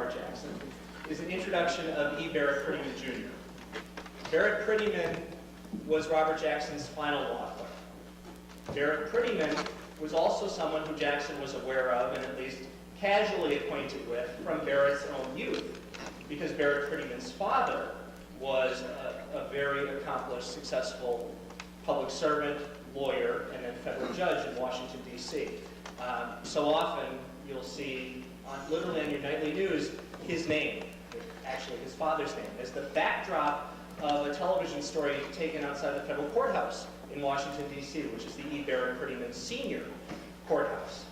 Robert Jackson is an introduction of E. Barrett Prettyman, Jr. Barrett Prettyman was Robert Jackson's final law clerk. Barrett Prettyman was also someone who Jackson was aware of and at least casually acquainted with from Barrett's own youth, because Barrett Prettyman's father was a very accomplished, successful public servant, lawyer, and then federal judge in Washington, D.C. So often you'll see, literally on your nightly news, his name, actually his father's name, as the backdrop of a television story taken outside the federal courthouse in Washington, D.C., which is the E. Barrett Prettyman Sr. Courthouse,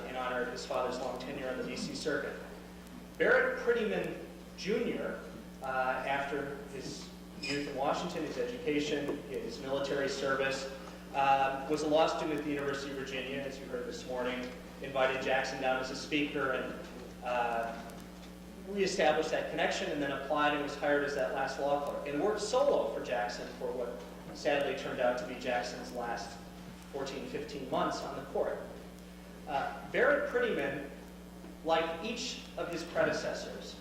in honor of his father's long tenure on the D.C. Circuit. Barrett Prettyman, Jr., after his youth in Washington, his education, his military service, was a law student at the University of Virginia, as you heard this morning, invited Jackson down as a speaker and reestablished that connection, and then applied and was hired as that last law clerk, and worked solo for Jackson for what sadly turned out to be Jackson's last 14, 15 months on the court. Barrett Prettyman, like each of his predecessors,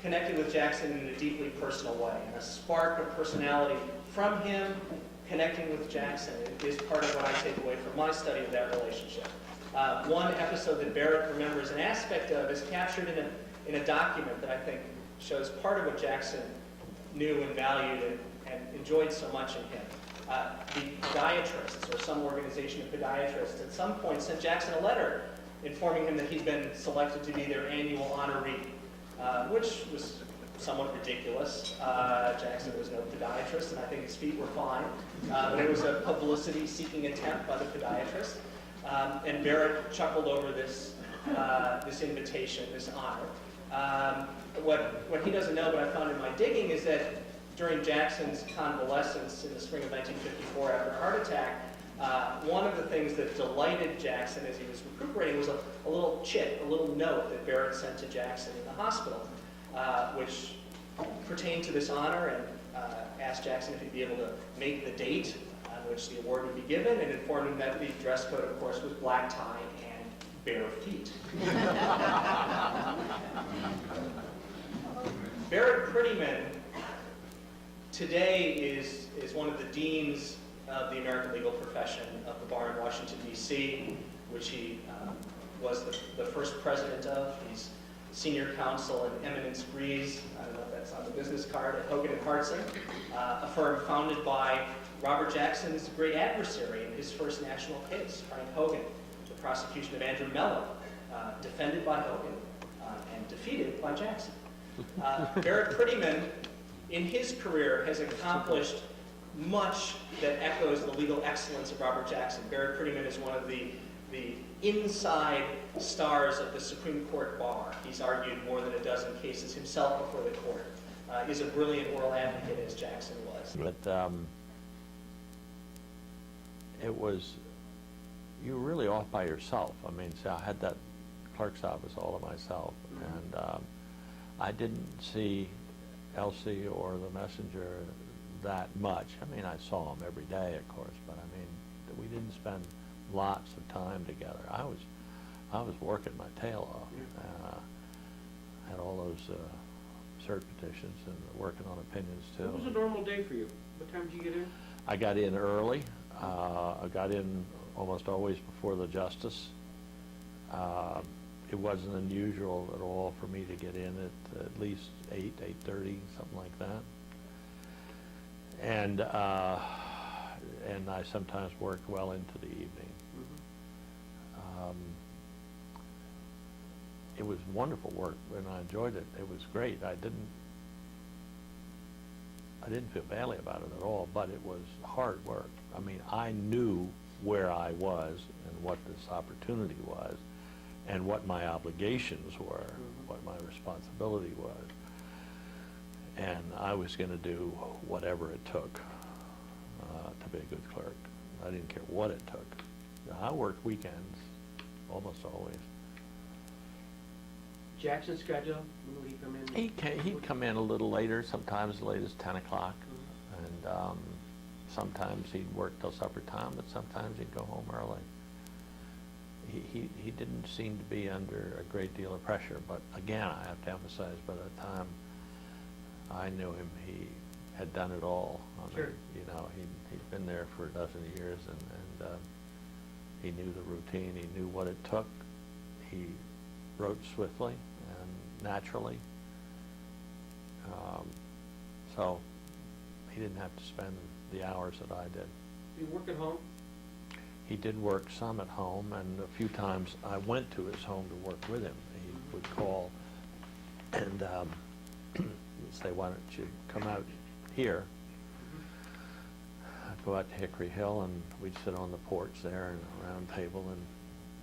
connected with Jackson in a deeply personal way, and a spark of personality from him connecting with Jackson is part of what I take away from my study of that relationship. One episode that Barrett remembers an aspect of is captured in a document that I think shows part of what Jackson knew and valued and enjoyed so much in him. The podiatrists, or some organization of podiatrists, at some point sent Jackson a letter informing him that he'd been selected to be their annual honoree, which was somewhat ridiculous. Jackson was no podiatrist, and I think his feet were fine. But it was a publicity-seeking attempt by the podiatrist. And Barrett chuckled over this invitation, this honor. What he doesn't know, but I found in my digging, is that during Jackson's convalescence in the spring of 1954 after a heart attack, one of the things that delighted Jackson as he was recuperating was a little chit, a little note that Barrett sent to Jackson in the hospital, which pertained to this honor, and asked Jackson if he'd be able to make the date on which the award would be given, and informed him that the dress code, of course, was black tie and bare feet. Barrett Prettyman today is one of the deans of the American legal profession of the bar in Washington, D.C., which he was the first president of. He's senior counsel in Eminence Grease, I don't know if that's on the business card, at Hogan and Hartson, a firm founded by Robert Jackson's great adversary in his first national case, Frank Hogan, the prosecution of Andrew Mellon, defended by Hogan and defeated by Jackson. Barrett Prettyman, in his career, has accomplished much that echoes the legal excellence of Robert Jackson. Barrett Prettyman is one of the inside stars of the Supreme Court bar. He's argued more than a dozen cases himself before the court. He's a brilliant oral advocate, as Jackson was. But it was, you were really off by yourself. I mean, so I had that clerk's office all to myself, and I didn't see Elsie or the messenger that much. I mean, I saw him every day, of course, but I mean, we didn't spend lots of time together. I was working my tail off. Had all those cert petitions and working on opinions too. What was a normal day for you? What time did you get in? I got in early. I got in almost always before the justice. It wasn't unusual at all for me to get in at least 8, 8:30, something like that. And I sometimes worked well into the evening. It was wonderful work, and I enjoyed it. It was great. I didn't feel badly about it at all, but it was hard work. I mean, I knew where I was and what this opportunity was and what my obligations were, what my responsibility was. And I was going to do whatever it took to be a good clerk. I didn't care what it took. I worked weekends almost always. Jackson's schedule, when would he come in? He'd come in a little later, sometimes as late as 10 o'clock. And sometimes he'd work till supper time, but sometimes he'd go home early. he didn't seem to be under a great deal of pressure. But again, I have to emphasize, by the time I knew him, he had done it all. I Sure. mean, you know, he'd been there for a dozen years, and he knew the routine. He knew what it took. He wrote swiftly and naturally. So he didn't have to spend the hours that I did. Do you work at home? He did work some at home, and a few times I went to his home to work with him. He would call and say, "Why don't you come out here?" I'd go out to Hickory Hill, and we'd sit on the porch there and a round table and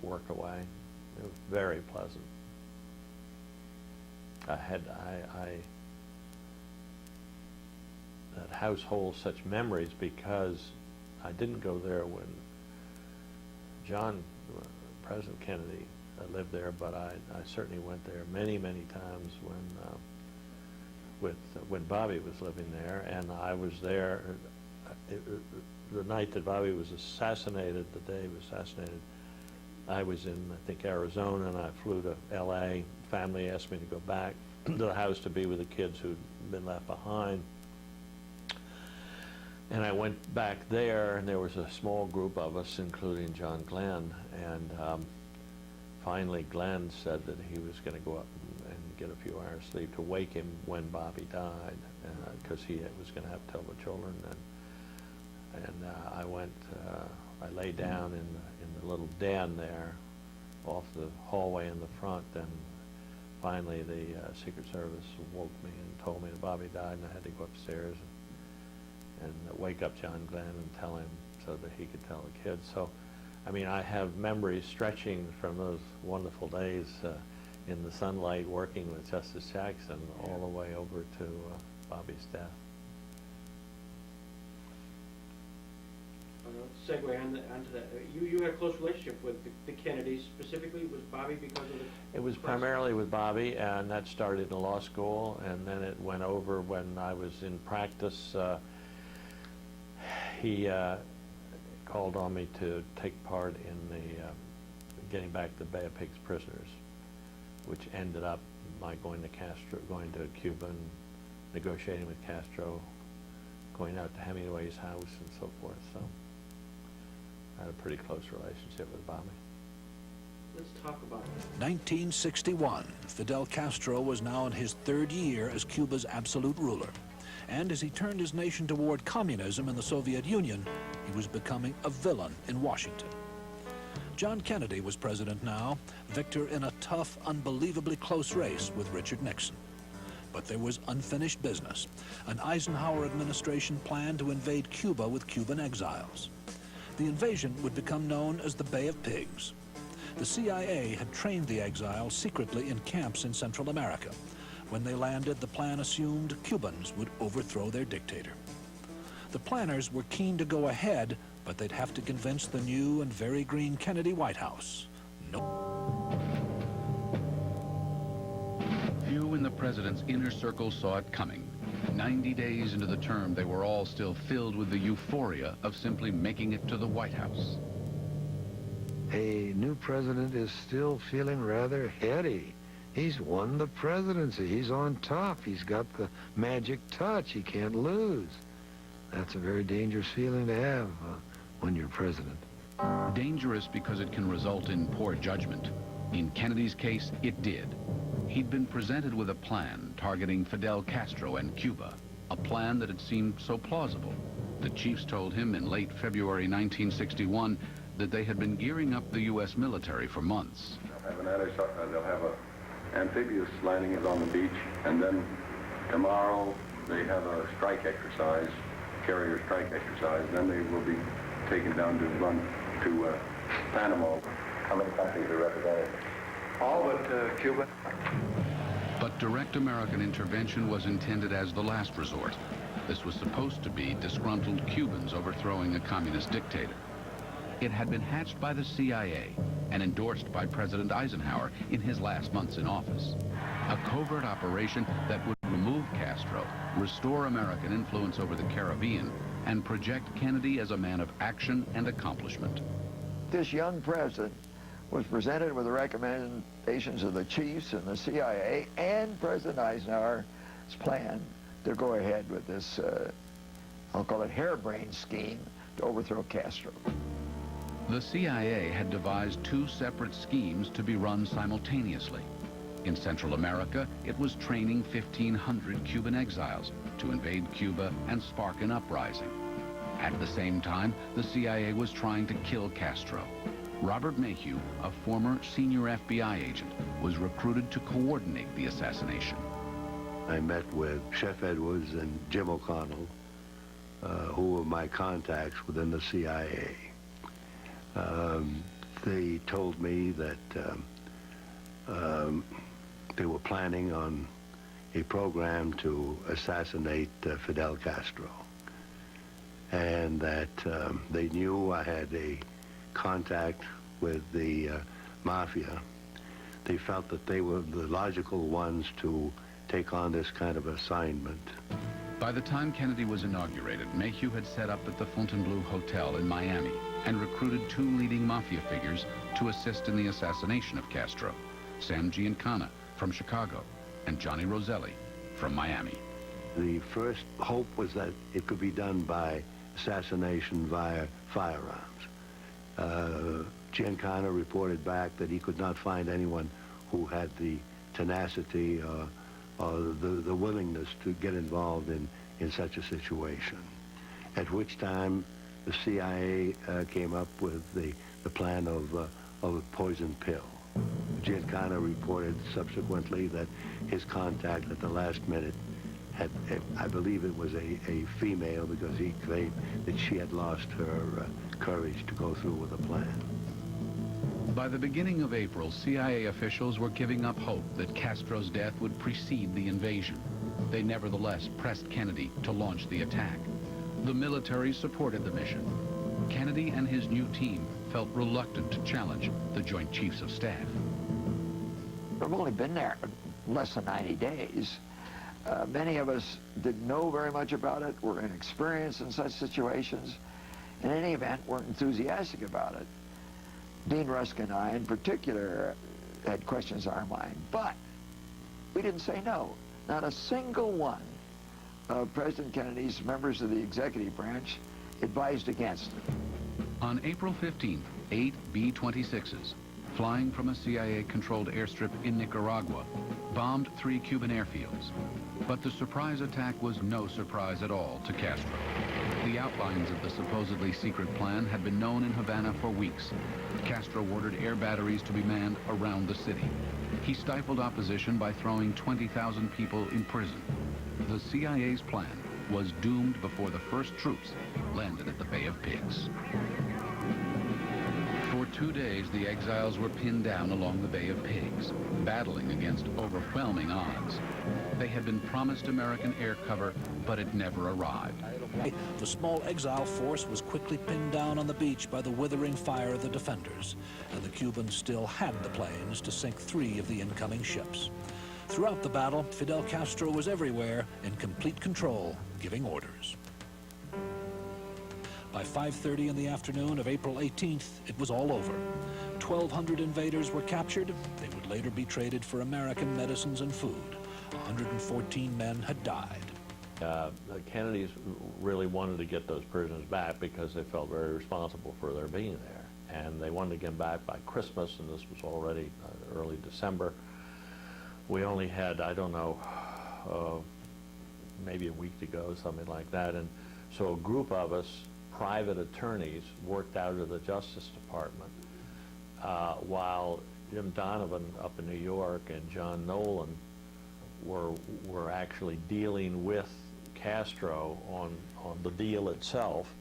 work away. It was very pleasant. That house holds such memories because I didn't go there when John, President Kennedy, lived there, but I certainly went there many, many times when Bobby was living there, and I was there the night that Bobby was assassinated, the day he was assassinated. I was in, I think, Arizona, and I flew to L.A. Family asked me to go back to the house to be with the kids who'd been left behind. And I went back there, and there was a small group of us, including John Glenn, and finally Glenn said that he was going to go up and get a few hours sleep to wake him when Bobby died, because he was going to have to tell the children. And I went, I lay down in the little den there off the hallway in the front, and finally the Secret Service woke me and told me that Bobby died, and I had to go upstairs and wake up John Glenn and tell him so that he could tell the kids. So, I mean, I have memories stretching from those wonderful days in the sunlight working with Justice Jackson all the way over to Bobby's death. Segue onto that. You had a close relationship with the Kennedys. Specifically, was Bobby because of the... It was primarily with Bobby, and that started in law school, and then it went over when I was in practice. He called on me to take part in the getting back the Bay of Pigs prisoners, which ended up my going to Cuba and negotiating with Castro, going out to Hemingway's house and so forth. So I had a pretty close relationship with Bobby. Let's talk about it. 1961. Fidel Castro was now in his third year as Cuba's absolute ruler. And as he turned his nation toward communism in the Soviet Union, he was becoming a villain in Washington. John Kennedy was president now, victor in a tough, unbelievably close race with Richard Nixon. But there was unfinished business. An Eisenhower administration planned to invade Cuba with Cuban exiles. The invasion would become known as the Bay of Pigs. The CIA had trained the exiles secretly in camps in Central America. When they landed, the plan assumed Cubans would overthrow their dictator. The planners were keen to go ahead, but they'd have to convince the new and very green Kennedy White House. No. Few in the president's inner circle saw it coming. 90 days into the term, they were all still filled with the euphoria of simply making it to the White House. A new president is still feeling rather heady. He's won the presidency. He's on top. He's got the magic touch. He can't lose. That's a very dangerous feeling to have when you're president. Dangerous because it can result in poor judgment. In Kennedy's case, it did. He'd been presented with a plan targeting Fidel Castro and Cuba, a plan that had seemed so plausible. The chiefs told him in late February 1961 that they had been gearing up the U.S. military for months. They'll have an amphibious landing on the beach, and then tomorrow they have a strike exercise, carrier strike exercise. Then they will be taken down to run to Panama. How many countries are represented? All but Cuba. But direct American intervention was intended as the last resort. This was supposed to be disgruntled Cubans overthrowing a communist dictator. It had been hatched by the CIA and endorsed by President Eisenhower in his last months in office. A covert operation that would remove Castro, restore American influence over the Caribbean, and project Kennedy as a man of action and accomplishment. This young president was presented with the recommendations of the chiefs and the CIA and President Eisenhower's plan to go ahead with this, I'll call it harebrained scheme to overthrow Castro. The CIA had devised two separate schemes to be run simultaneously. In Central America, it was training 1,500 Cuban exiles to invade Cuba and spark an uprising. At the same time, the CIA was trying to kill Castro. Robert Mayhew, a former senior FBI agent, was recruited to coordinate the assassination. I met with Chef Edwards and Jim O'Connell, who were my contacts within the CIA. They told me that they were planning on a program to assassinate Fidel Castro, and that they knew I had a contact with the mafia. They felt that they were the logical ones to take on this kind of assignment. By the time Kennedy was inaugurated, Mayhew had set up at the Fontainebleau Hotel in Miami and recruited two leading mafia figures to assist in the assassination of Castro, Sam Giancana from Chicago and Johnny Roselli from Miami. The first hope was that it could be done by assassination via firearms. Giancana reported back that he could not find anyone who had the tenacity or the willingness to get involved in such a situation. At which time the CIA came up with the plan of a poison pill. Giancana reported subsequently that his contact at the last minute had, I believe it was a female, because he claimed that she had lost her courage to go through with the plan. By the beginning of April, CIA officials were giving up hope that Castro's death would precede the invasion. They nevertheless pressed Kennedy to launch the attack. The military supported the mission. Kennedy and his new team felt reluctant to challenge the Joint Chiefs of Staff. I've only been there less than 90 days. Many of us didn't know very much about it, were inexperienced in such situations. In any event, weren't enthusiastic about it. Dean Rusk and I, in particular, had questions in our mind, but we didn't say no. Not a single one of President Kennedy's members of the executive branch advised against it. On April 15th, 8 B-26s, flying from a CIA-controlled airstrip in Nicaragua, bombed 3 Cuban airfields. But the surprise attack was no surprise at all to Castro. The outlines of the supposedly secret plan had been known in Havana for weeks. Castro ordered air batteries to be manned around the city. He stifled opposition by throwing 20,000 people in prison. The CIA's plan was doomed before the first troops landed at the Bay of Pigs. For 2 days, the exiles were pinned down along the Bay of Pigs, battling against overwhelming odds. They had been promised American air cover, but it never arrived. The small exile force was quickly pinned down on the beach by the withering fire of the defenders, and the Cubans still had the planes to sink 3 of the incoming ships. Throughout the battle, Fidel Castro was everywhere in complete control, giving orders. By 5:30 in the afternoon of April 18th, it was all over. 1,200 invaders were captured. They would later be traded for American medicines and food. 114 men had died. The Kennedys really wanted to get those prisoners back because they felt very responsible for their being there. And they wanted to get them back by Christmas, and this was already early December. We only had, I don't know, maybe a week to go, something like that. And so a group of us, private attorneys, worked out of the Justice Department, while Jim Donovan up in New York and John Nolan were actually dealing with Castro on the deal itself.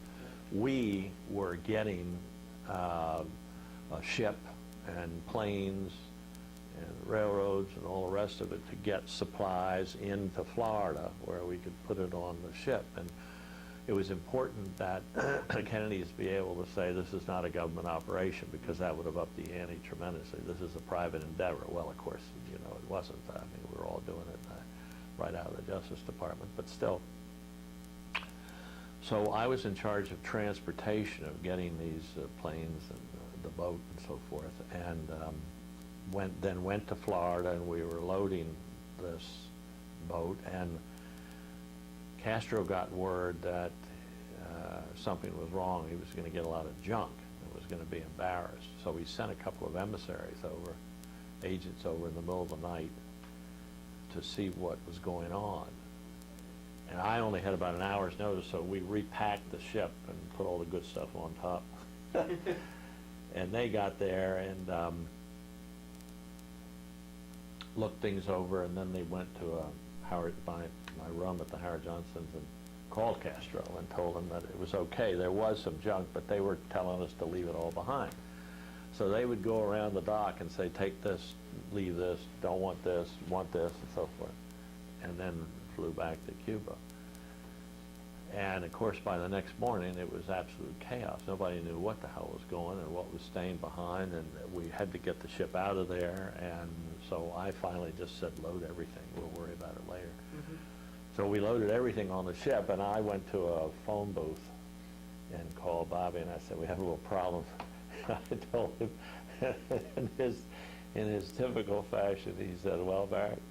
We were getting a ship and planes and railroads and all the rest of it to get supplies into Florida where we could put it on the ship. And it was important that Kennedys be able to say this is not a government operation, because that would have upped the ante tremendously. This is a private endeavor. Well, of course, you know, it wasn't. I mean, we were all doing it right out of the Justice Department, but still. So I was in charge of transportation, of getting these planes and the boat and so forth, and then went to Florida, and we were loading this boat, and Castro got word that something was wrong. He was going to get a lot of junk and was going to be embarrassed. So he sent a couple of emissaries over, agents over in the middle of the night to see what was going on. And I only had about an hour's notice, so we repacked the ship and put all the good stuff on top. And they got there and looked things over, and then they went to my room at the Howard Johnson's and called Castro and told him that it was okay. There was some junk, but they were telling us to leave it all behind. So they would go around the dock and say, take this, leave this, don't want this, want this, and so forth. And then flew back to Cuba. And of course, by the next morning, it was absolute chaos. Nobody knew what the hell was going and what was staying behind, and we had to get the ship out of there. And so I finally just said, load everything. We'll worry about it later. Mm-hmm. So we loaded everything on the ship, and I went to a phone booth and called Bobby, and I said, we have a little problem. I told him, in his typical fashion, he said, well, Barrett,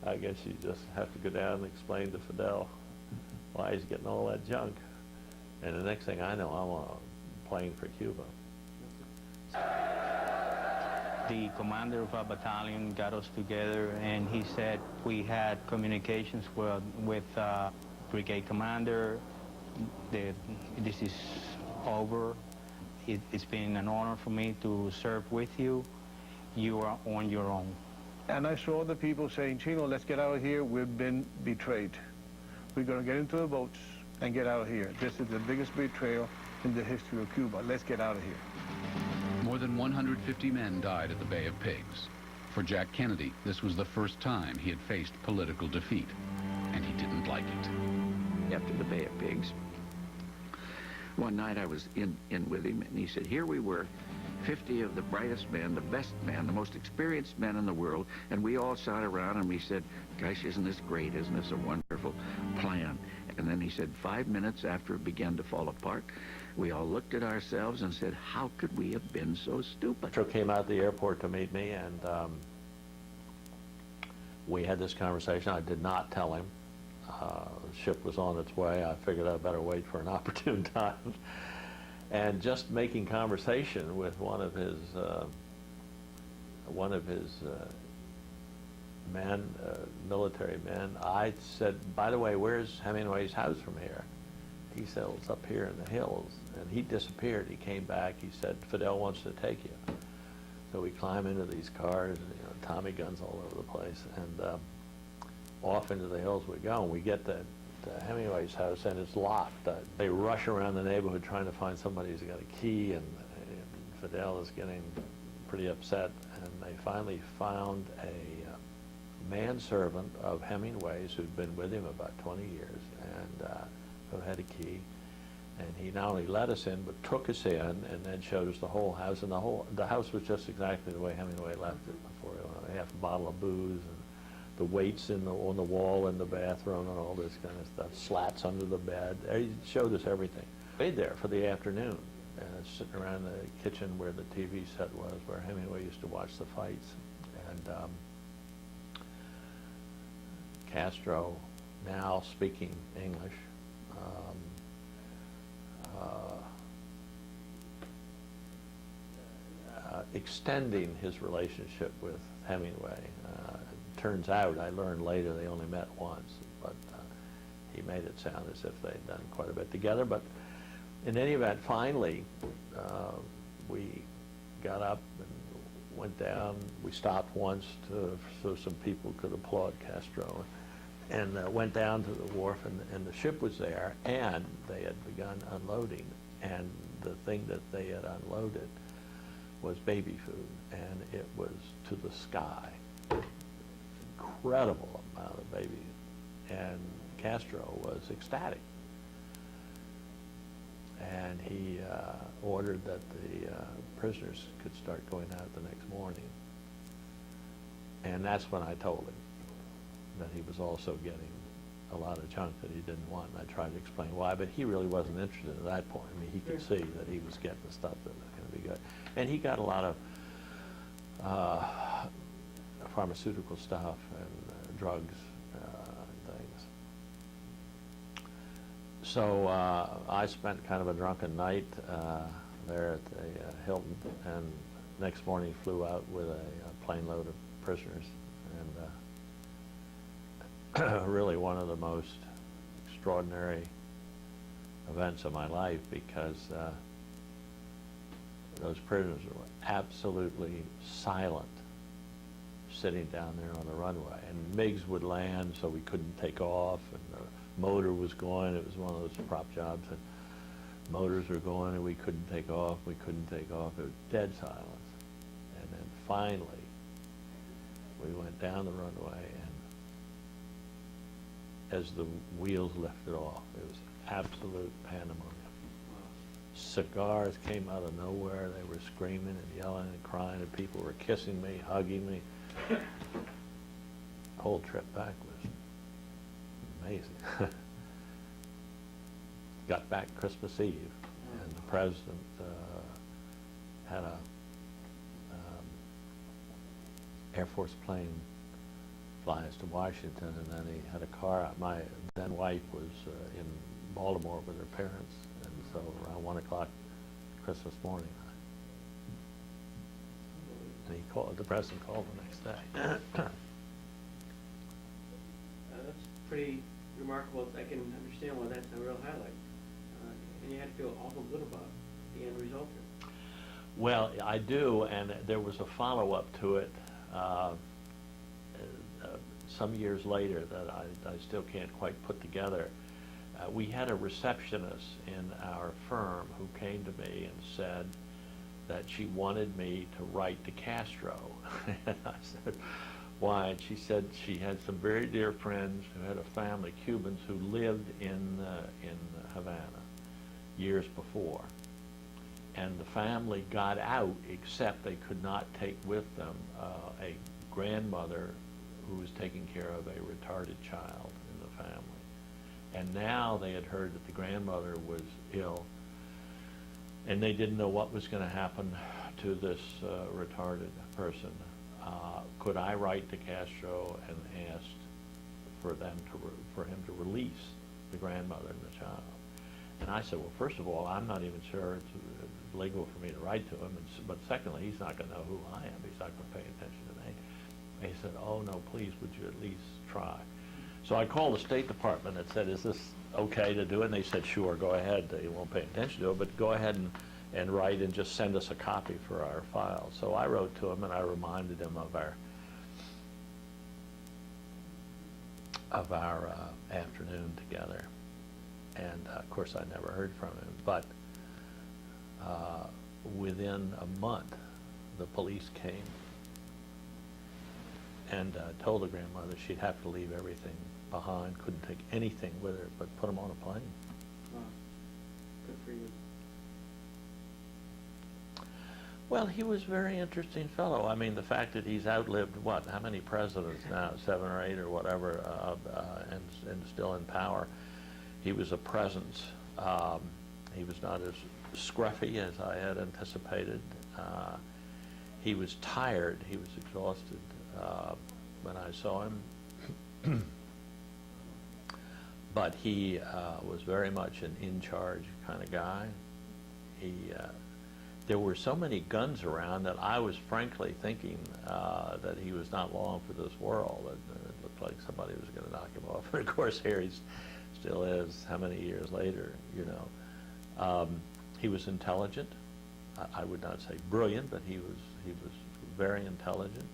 I guess you just have to go down and explain to Fidel why he's getting all that junk. And the next thing I know, I'm on a plane for Cuba. The commander of our battalion got us together, and he said we had communications with brigade commander. This is over. It's been an honor for me to serve with you. You are on your own. And I saw the people saying, Chino, let's get out of here. We've been betrayed. We're going to get into the boats and get out of here. This is the biggest betrayal in the history of Cuba. Let's get out of here. More than 150 men died at the Bay of Pigs. For Jack Kennedy, this was the first time he had faced political defeat, and he didn't like it. After the Bay of Pigs, one night I was in with him, and he said, here we were, 50 of the brightest men, the best men, the most experienced men in the world, and we all sat around and we said, gosh, isn't this great? Isn't this a wonderful plan? And then he said, 5 minutes after it began to fall apart, we all looked at ourselves and said, how could we have been so stupid? Castro came out of the airport to meet me, and we had this conversation. I did not tell him. The ship was on its way. I figured I'd better wait for an opportune time. And just making conversation with one of his men, military men, I said, by the way, where's Hemingway's house from here? He said, well, it's up here in the hills. And he disappeared. He came back. He said, Fidel wants to take you. So we climb into these cars, Tommy guns all over the place, and off into the hills we go. And we get to Hemingway's house, and it's locked. They rush around the neighborhood trying to find somebody who's got a key, and Fidel is getting pretty upset. And they finally found a manservant of Hemingway's who'd been with him about 20 years, and who had a key. And he not only let us in, but took us in, and then showed us the whole house. And the house was just exactly the way Hemingway left it before. Half a bottle of booze, and the weights on the wall in the bathroom, and all this kind of stuff. Slats under the bed. He showed us everything. Stayed there for the afternoon, and sitting around the kitchen where the TV set was, where Hemingway used to watch the fights. And Castro, now speaking English, extending his relationship with Hemingway. Turns out, I learned later, they only met once, but he made it sound as if they'd done quite a bit together. But in any event, finally, we got up and went down. We stopped once so some people could applaud Castro, and went down to the wharf, and the ship was there, and they had begun unloading, and the thing that they had unloaded was baby food, and it was to the sky. Incredible amount of babies, and Castro was ecstatic, and he ordered that the prisoners could start going out the next morning. And that's when I told him that he was also getting a lot of junk that he didn't want, and I tried to explain why, but he really wasn't interested at that point. I mean, he could see that he was getting the stuff that was going to be good. good. And he got a lot of pharmaceutical stuff and drugs and things. So I spent kind of a drunken night there at the Hilton, and next morning flew out with a plane load of prisoners, and really one of the most extraordinary events of my life, because those prisoners were absolutely silent sitting down there on the runway, and MiGs would land so we couldn't take off, and the motor was going. It was one of those prop jobs, and motors were going and we couldn't take off. It was dead silence. And then finally we went down the runway, and as the wheels lifted off, it was absolute pandemonium. Cigars came out of nowhere. They were screaming and yelling and crying, and people were kissing me, hugging me. The whole trip back was amazing. Got back Christmas Eve, and the president had a Air Force plane fly us to Washington, and then he had a car. My then wife was in Baltimore with her parents, and so around 1 o'clock Christmas morning, and he called. The president called the next day. That's pretty remarkable. I can understand why that's a real highlight. And you had to feel awful good about the end result here. Well, I do, and there was a follow-up to it some years later that I still can't quite put together. We had a receptionist in our firm who came to me and said that she wanted me to write to Castro. And I said, why? And she said she had some very dear friends who had a family, Cubans, who lived in Havana years before. And the family got out, except they could not take with them a grandmother who was taking care of a retarded child in the family. And now they had heard that the grandmother was ill, and they didn't know what was going to happen to this retarded person. Could I write to Castro and ask for him to release the grandmother and the child? And I said, well, first of all, I'm not even sure it's legal for me to write to him, but secondly, he's not going to know who I am. He's not going to pay attention to me. And he said, oh, no, please, would you at least try? So I called the State Department and said, is this okay to do it? And they said, sure, go ahead. They won't pay attention to it, but go ahead and write and just send us a copy for our file. So I wrote to him, and I reminded him of our afternoon together. And of course, I never heard from him. But within a month, the police came and told the grandmother she'd have to leave everything behind, couldn't take anything with her, but put him on a plane. Wow. Good for you. Well, he was a very interesting fellow. I mean, the fact that he's outlived, what, how many presidents now, 7 or 8 or whatever, and still in power. He was a presence. He was not as scruffy as I had anticipated. He was tired. He was exhausted when I saw him. But he was very much an in-charge kind of guy. There were so many guns around that I was frankly thinking that he was not long for this world. It looked like somebody was going to knock him off. And of course, here he still is, how many years later, you know. He was intelligent. I would not say brilliant, but he was very intelligent.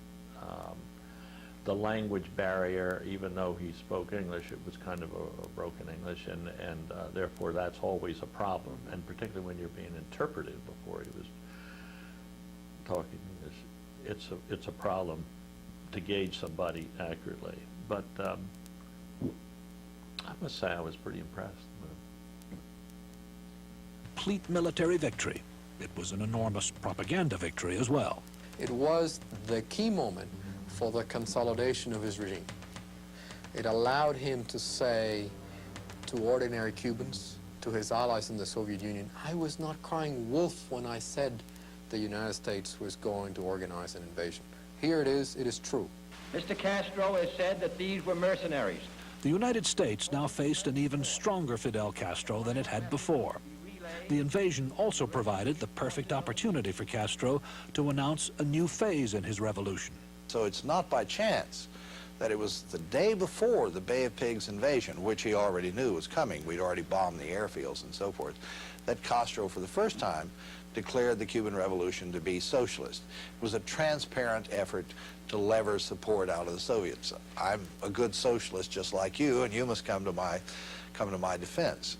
The language barrier, even though he spoke English, it was kind of a broken English, and therefore that's always a problem, and particularly when you're being interpreted before he was talking English, it's a problem to gauge somebody accurately. But I must say I was pretty impressed. Complete military victory. It was an enormous propaganda victory as well. It was the key moment for the consolidation of his regime. It allowed him to say to ordinary Cubans, to his allies in the Soviet Union, I was not crying wolf when I said the United States was going to organize an invasion. Here it is true. Mr. Castro has said that these were mercenaries. The United States now faced an even stronger Fidel Castro than it had before. The invasion also provided the perfect opportunity for Castro to announce a new phase in his revolution. So it's not by chance that it was the day before the Bay of Pigs invasion, which he already knew was coming, we'd already bombed the airfields and so forth, that Castro for the first time declared the Cuban Revolution to be socialist. It was a transparent effort to lever support out of the Soviets. I'm a good socialist just like you, and you must come to my defense.